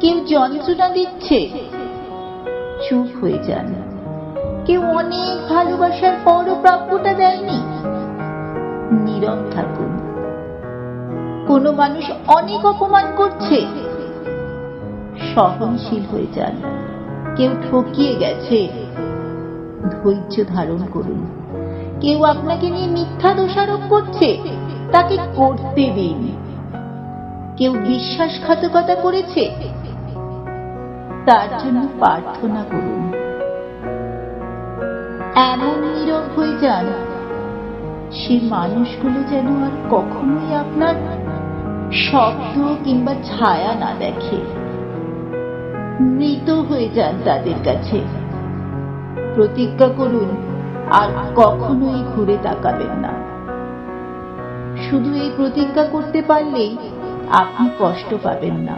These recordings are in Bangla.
কেউ যন্ত্রণা দিচ্ছে, চুপ হয়ে যান। কেউ অনেক ভালোবাসার পরও প্রাপ্যটা দেয়নি, নীরব থাকুন। কোনো মানুষ অনেক অপমান করছে, সহনশীল হয়ে যান। কেউ ঠকিয়ে গেছে, ধৈর্য ধারণ করুন। কেউ আপনাকে নিয়ে মিথ্যা দোষারোপ করছে, তাকে করতে দিন। কেউ বিশ্বাসঘাতকতা করেছে, তার জন্য প্রার্থনা করুন। এমন নীরব হয়ে যান, সে মানুষগুলো যেন আর কখনোই আপনার শব্দ কিংবা ছায়া না দেখে। মৃত হয়ে যান তাদের কাছে। প্রতিজ্ঞা করুন আর কখনোই ঘুরে তাকাবেন না। শুধু এই প্রতিজ্ঞা করতে পারলেই আপনি কষ্ট পাবেন না।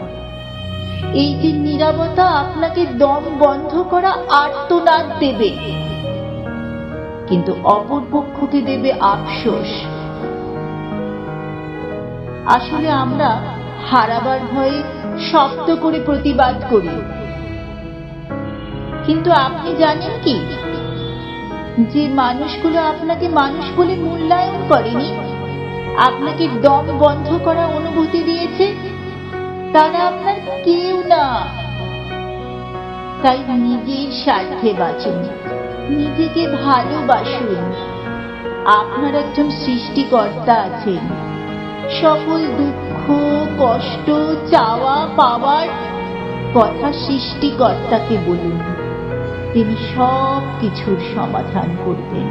এই যে নীরবতা আপনাকে দম বন্ধ করা আর্তনাদ দেবে, কিন্তু অপর পক্ষকে দেবে আফসোস। আসলে আমরা হারাবার ভয়ে শক্ত করে প্রতিবাদ করি, কিন্তু আপনি জানেন কি, যে মানুষগুলো আপনাকে মানুষ বলে মূল্যায়ন করেনি, আপনাকে দম বন্ধ করা অনুভূতি দিয়েছে, তারা আপনার কেউ না। তাই নিজের স্বার্থে বাঁচুন, নিজেকে ভালোবাসুন। আপনার একজন সৃষ্টিকর্তা আছেন। সকল দুঃখ, কষ্ট, চাওয়া পাওয়ার কথা সৃষ্টিকর্তাকে বলুন, তিনি সব কিছুর সমাধান করবেন।